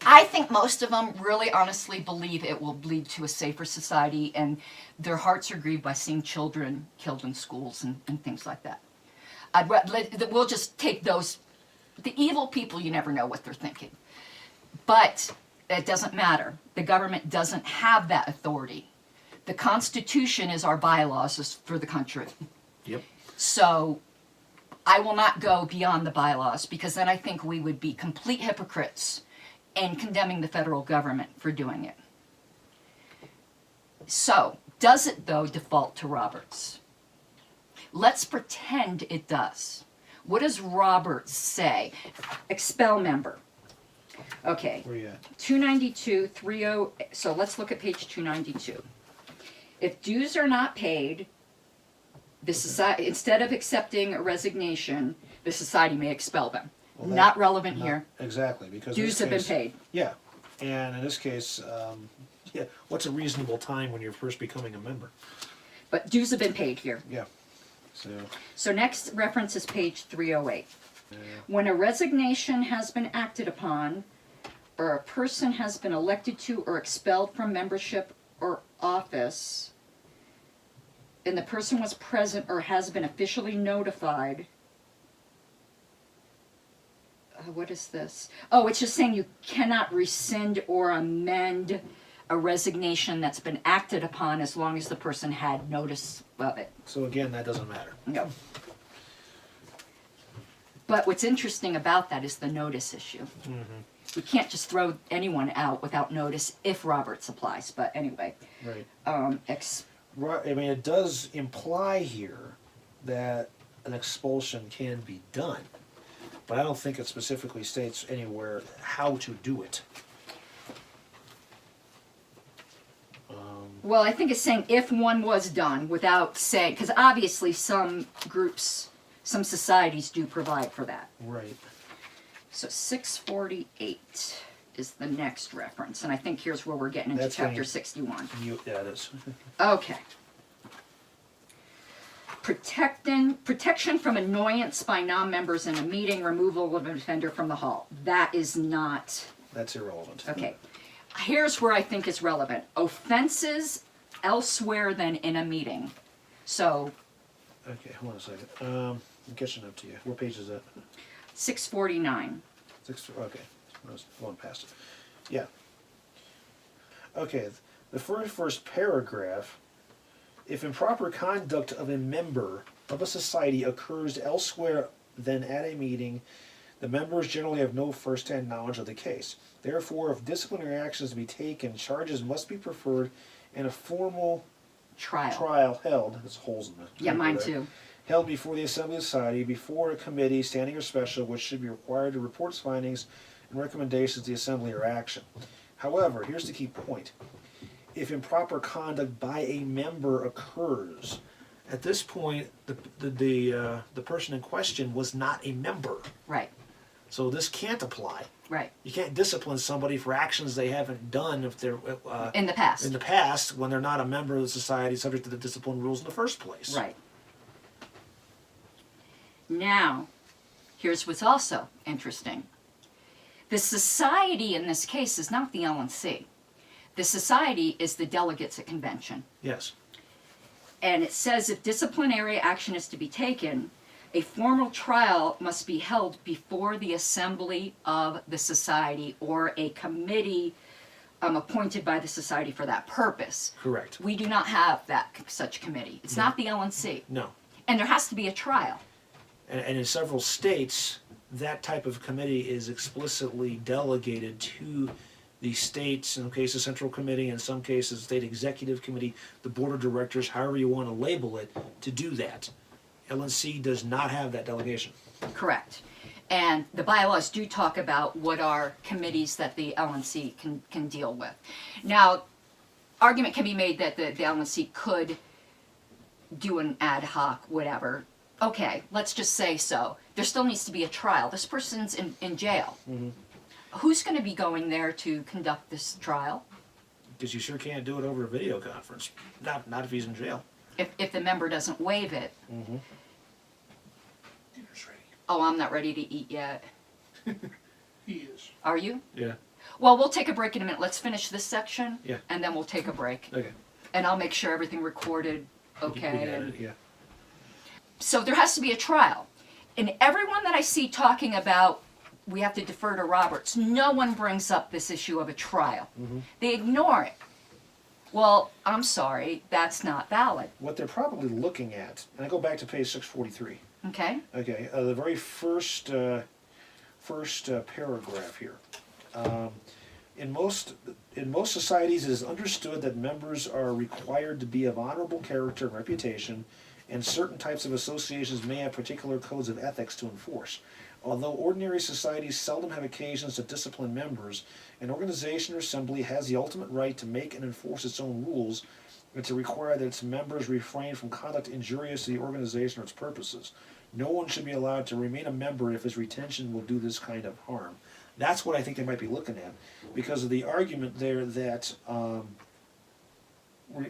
I think most of them really honestly believe it will lead to a safer society, and their hearts are grieved by seeing children killed in schools and things like that. We'll just take those, the evil people, you never know what they're thinking. But it doesn't matter. The government doesn't have that authority. The Constitution is our bylaws for the country. Yep. So I will not go beyond the bylaws, because then I think we would be complete hypocrites in condemning the federal government for doing it. So, does it though default to Roberts? Let's pretend it does. What does Roberts say? Expel member. Okay. Where you at? 292, 30, so let's look at page 292. If dues are not paid, the society, instead of accepting a resignation, the society may expel them. Well, Not relevant here. Exactly, because Dues have been paid. Yeah, and in this case, yeah, what's a reasonable time when you're first becoming a member? But dues have been paid here. Yeah, So next reference is page 308. yeah. When a resignation has been acted upon, or a person has been elected to or expelled from membership or office, and the person was present or has been officially notified. What is this? Oh, it's just saying you cannot rescind or amend a resignation that's been acted upon as long as the person had notice of it. So again, that doesn't matter. No. But what's interesting about that is the notice issue. We can't just throw anyone out without notice if Roberts applies, but anyway. Right. Right, I mean, it does imply here that an expulsion can be done, but I don't think it specifically states anywhere how to do it. Well, I think it's saying if one was done without saying, because obviously some groups, some societies do provide for that. Right. So 648 is the next reference, and I think here's where we're getting into That's chapter when 61. Yeah, it is. Okay. Protection from annoyance by non-members in a meeting, removal of an offender from the hall. That is not, That's irrelevant. okay. Here's where I think is relevant. Offenses elsewhere than in a meeting. So, Okay, hold on a second. I'm catching up to you. What page is that? 649. Okay, I was going past it. Yeah. Okay, the first paragraph. If improper conduct of a member of a society occurs elsewhere than at a meeting, the members generally have no first-hand knowledge of the case. Therefore, if disciplinary actions to be taken, charges must be preferred and a formal trial held. There's holes in the Yeah, mine there, too. held before the Assembly of Society, before a committee, standing or special, which should be required to report its findings and recommendations to the Assembly or action. However, here's the key point. If improper conduct by a member occurs, At this point, the person in question was not a member, Right, so this can't apply. right. You can't discipline somebody for actions they haven't done if they're In the past. in the past when they're not a member of the society subject to the discipline rules in the first place. Right. Now, here's what's also interesting. The society in this case is not the LNC. The society is the delegates at convention. Yes. And it says if disciplinary action is to be taken, a formal trial must be held before the assembly of the society or a committee appointed by the society for that purpose. Correct. We do not have such committee. It's not the LNC. No. And there has to be a trial. And in several states, that type of committee is explicitly delegated to the states, in some cases central committee, in some cases state executive committee, the board of directors, however you want to label it, to do that. LNC does not have that delegation. Correct. And the bylaws do talk about what are committees that the LNC can deal with. Now, argument can be made that the LNC could do an ad hoc, whatever. Okay, let's just say so. there still needs to be a trial. This person's in jail. Mm-hmm. Who's going to be going there to conduct this trial? Because you sure can't do it over a video conference. Not if he's in jail. If the member doesn't waive it. Mm-hmm. Dinner's ready. Oh, I'm not ready to eat yet. He is. Are you? Yeah. Well, we'll take a break in a minute. Let's finish this section. Yeah. And then we'll take a break. Okay. And I'll make sure everything recorded We okay. can and- edit, yeah. So there has to be a trial. And everyone that I see talking about we have to defer to Roberts, no one brings up this issue of a trial. Mm-hmm. They ignore it. Well, I'm sorry, that's not valid. What they're probably looking at, and I go back to page 643. Okay? Okay, the very first paragraph here. In most societies, it is understood that members are required to be of honorable character and reputation, and certain types of associations may have particular codes of ethics to enforce. Although ordinary societies seldom have occasions to discipline members, an organization or assembly has the ultimate right to make and enforce its own rules and to require that its members refrain from conduct injurious to the organization or its purposes. No one should be allowed to remain a member if his retention will do this kind of harm. That's what I think they might be looking at, because of the argument there that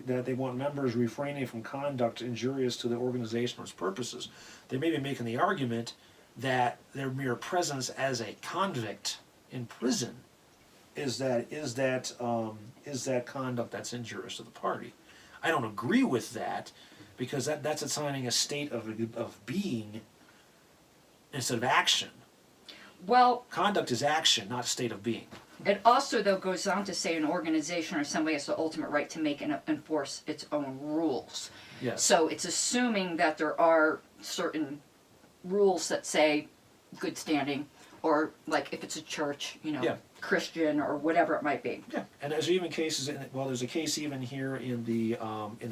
that they want members refraining from conduct injurious to the organization or its purposes. They may be making the argument that their mere presence as a convict in prison is that conduct that's injurious to the party. I don't agree with that, because that's assigning a state of being instead of action. Well, Conduct is action, not a state of being. it also, though, goes on to say an organization or somebody has the ultimate right to make and enforce its own rules. Yes. So it's assuming that there are certain rules that say good standing, or like if it's a church, Yeah. Christian or whatever it might be. Yeah, and there's even cases. There's a case even here in the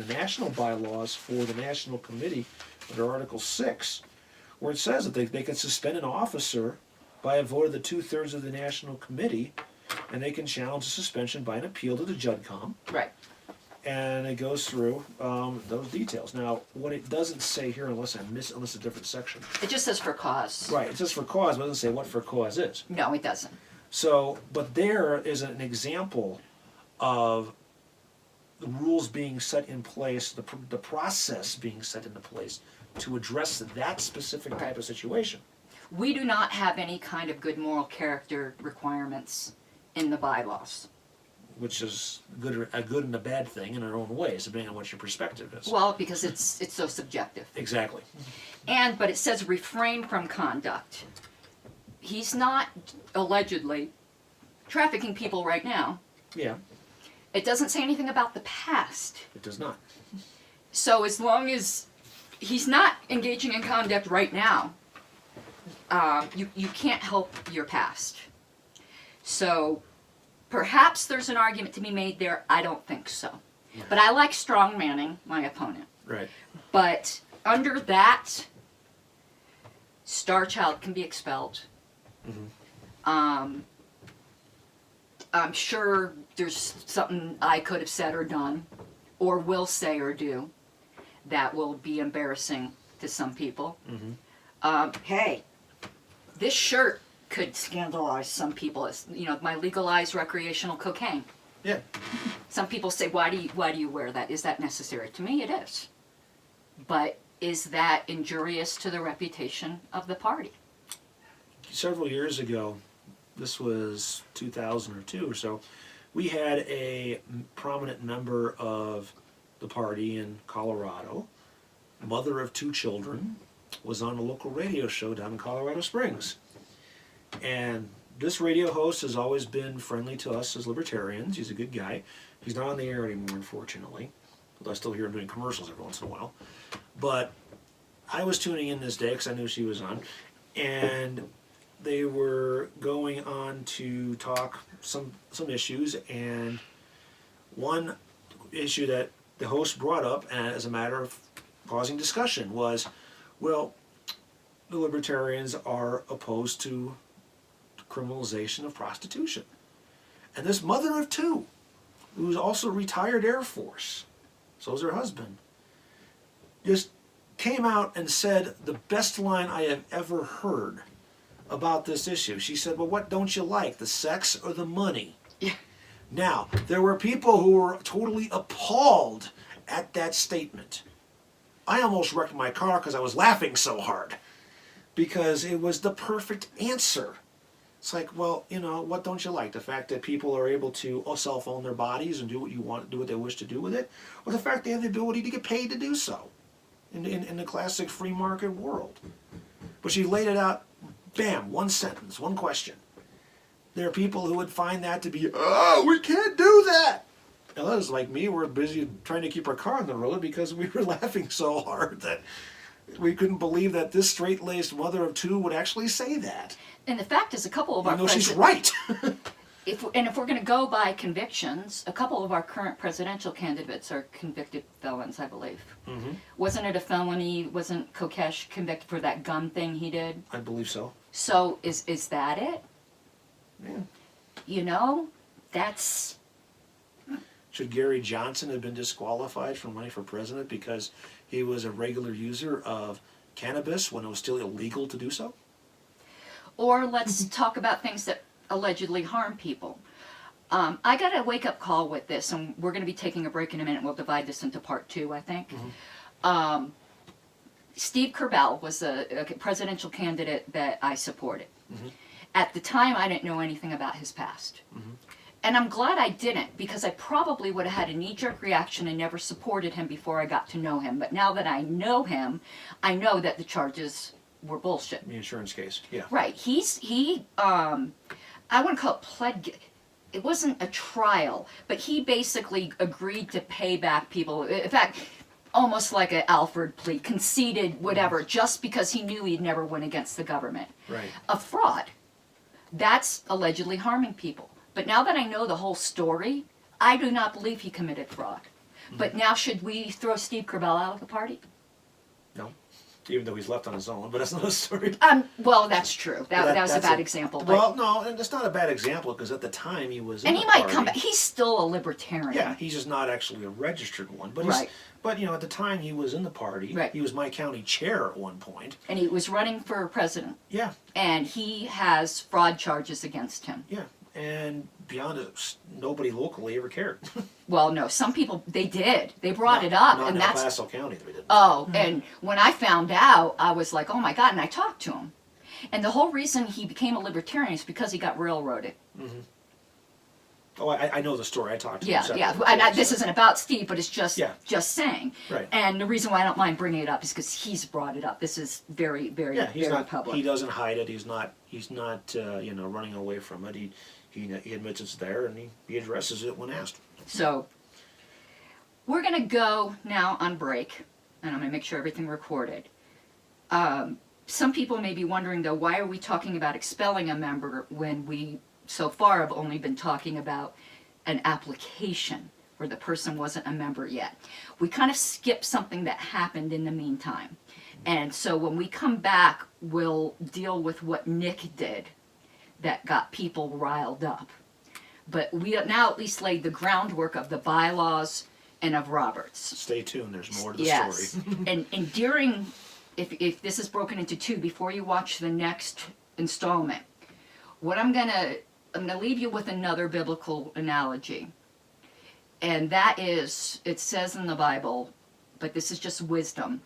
national bylaws for the National Committee under Article 6, where it says that they can suspend an officer by a vote of the 2/3 of the National Committee, and they can challenge the suspension by an appeal to the JudCom. Right. And it goes through those details. Now, what it doesn't say here, unless it's a different section. It just says for cause. Right, it says for cause, but it doesn't say what for cause is. No, it doesn't. So, but there is an example of the rules being set in place, the process being set into place to address that specific type of situation. We do not have any kind of good moral character requirements in the bylaws. Which is a good and a bad thing in our own ways, depending on what your perspective is. Well, because it's so subjective. Exactly. But it says refrain from conduct. He's not allegedly trafficking people right now. Yeah, It doesn't say anything about the past. it does not. So as long as he's not engaging in conduct right now, you can't help your past. So perhaps there's an argument to be made there. I don't think so. But I like strong manning my opponent. Right. But under that, Star Child can be expelled. I'm sure there's something I could have said or done, or will say or do, that will be embarrassing to some people. Hey, this shirt could scandalize some people. It's, my legalized recreational cocaine. Yeah. Some people say, why do you wear that? Is that necessary? To me, it is. But is that injurious to the reputation of the party? Several years ago, this was 2002 or so, we had a prominent member of the party in Colorado, mother of 2 children, was on a local radio show down in Colorado Springs. And this radio host has always been friendly to us as libertarians. He's a good guy. He's not on the air anymore, unfortunately, although I still hear him doing commercials every once in a while. But I was tuning in this day because I knew she was on, and they were going on to talk some issues, and one issue that the host brought up, and as a matter of causing discussion, was, well, the libertarians are opposed to criminalization of prostitution. And this mother of 2, who's also retired Air Force, so is her husband, just came out and said the best line I have ever heard about this issue. She said, well, what don't you like, the sex or the money? Yeah. Now, there were people who were totally appalled at that statement. I almost wrecked my car because I was laughing so hard, because it was the perfect answer. It's like, well, you know, what don't you like? The fact that people are able to self-own their bodies and do what you want, do what they wish to do with it, or the fact they have the ability to get paid to do so in the classic free market world. But she laid it out, bam, one sentence, one question. There are people who would find that to be, oh, we can't do that. And others like me were busy trying to keep our car on the road because we were laughing so hard that we couldn't believe that this straight-laced mother of two would actually say that. And the fact is, a couple of our Even though she's right. if we're going to go by convictions, a couple of our current presidential candidates are convicted felons, I believe. Mm-hmm. Wasn't it a felony? Wasn't Kokesh convicted for that gun thing he did? I believe so. So is that it? Yeah. You know, that's... Should Gary Johnson have been disqualified from running for president because he was a regular user of cannabis when it was still illegal to do so? Or let's talk about things that allegedly harm people. I got a wake-up call with this, and we're going to be taking a break in a minute. We'll divide this into part 2, I think. Mm-hmm. Steve Kerbell was a presidential candidate that I supported. Mm-hmm. At the time, I didn't know anything about his past. Mm-hmm. And I'm glad I didn't, because I probably would have had a knee-jerk reaction and never supported him before I got to know him. But now that I know him, I know that the charges were bullshit. The insurance case, yeah. Right. I wouldn't call it pled. It wasn't a trial, but he basically agreed to pay back people. In fact, almost like an Alford plea, conceded whatever, just because he knew he'd never win against the government. Right. A fraud. That's allegedly harming people. But now that I know the whole story, I do not believe he committed fraud. Mm-hmm. But now should we throw Steve Kerbell out of the party? No. Even though he's left on his own, but that's another story. Well, that's true. That was a bad example. But well, no, and it's not a bad example, because at the time he was in and he the might party. come back. He's still a libertarian. Yeah, he's just not actually a registered one. But right. But you know, at the time he was in the party. Right. He was my county chair at one point. And he was running for president. Yeah. And he has fraud charges against him. Yeah. And beyond it, nobody locally ever cared. Well, no, some people, they did. They brought it up. Not and in that's El Paso County, they didn't. Oh, and when I found out, I was like, oh my God, and I talked to him. And the whole reason he became a libertarian is because he got railroaded. Mm-hmm. Oh, I know the story. I talked to him. Yeah. And this isn't about Steve, but it's just saying. Right. And the reason why I don't mind bringing it up is because he's brought it up. This is very, very, he's very not, public. He doesn't hide it. He's not running away from it. He admits it's there, and he addresses it when asked. So, we're going to go now on break, and I'm going to make sure everything recorded. Some people may be wondering, though, why are we talking about expelling a member when we, so far, have only been talking about an application where the person wasn't a member yet. We kind of skipped something that happened in the meantime. And so when we come back, we'll deal with what Nick did that got people riled up. But we have now at least laid the groundwork of the bylaws and of Roberts. Stay tuned, there's more to the story. and during, if this is broken into 2, before you watch the next installment, what I'm gonna leave you with another biblical analogy. And that is, it says in the Bible, but this is just wisdom,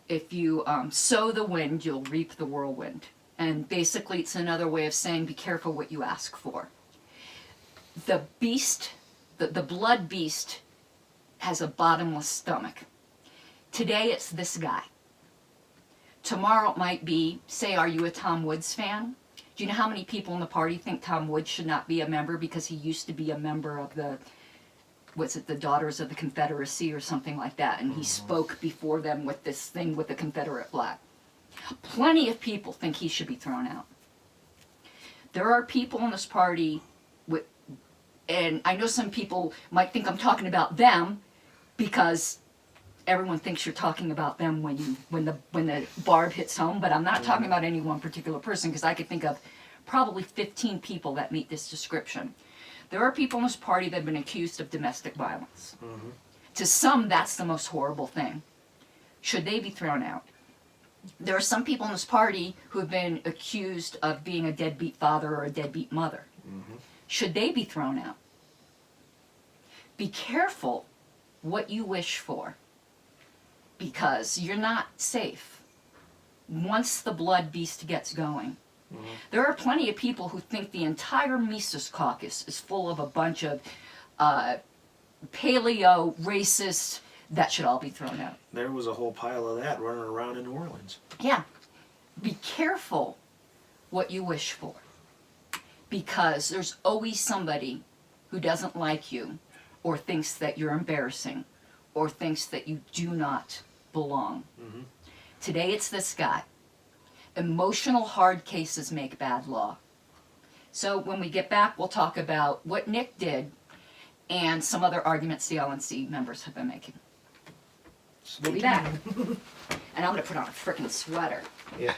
if you sow the wind, you'll reap the whirlwind. And basically it's another way of saying be careful what you ask for. The beast, the blood beast, has a bottomless stomach. Today it's this guy. Tomorrow it might be, say, are you a Tom Woods fan? Do you know how many people in the party think Tom Woods should not be a member because he used to be a member of the Daughters of the Confederacy or something like that, and he spoke before them with this thing with the Confederate flag. Plenty of people think he should be thrown out. There are people in this party and I know some people might think I'm talking about them because everyone thinks you're talking about them when the barb hits home, but I'm not talking about any one particular person, because I could think of probably 15 people that meet this description. There are people in this party that have been accused of domestic violence. Mm-hmm. To some, that's the most horrible thing. Should they be thrown out? There are some people in this party who have been accused of being a deadbeat father or a deadbeat mother. Should they be thrown out? Be careful what you wish for, because you're not safe once the blood beast gets going. There are plenty of people who think the entire Mises caucus is full of a bunch of paleo racists that should all be thrown out. There was a whole pile of that running around in New Orleans. Yeah. Be careful what you wish for, because there's always somebody who doesn't like you or thinks that you're embarrassing or thinks that you do not belong. Today it's this guy. Emotional hard cases make bad law. So when we get back, we'll talk about what Nick did and some other arguments the LNC members have been making. We'll be back. And I'm going to put on a frickin' sweater. Yeah.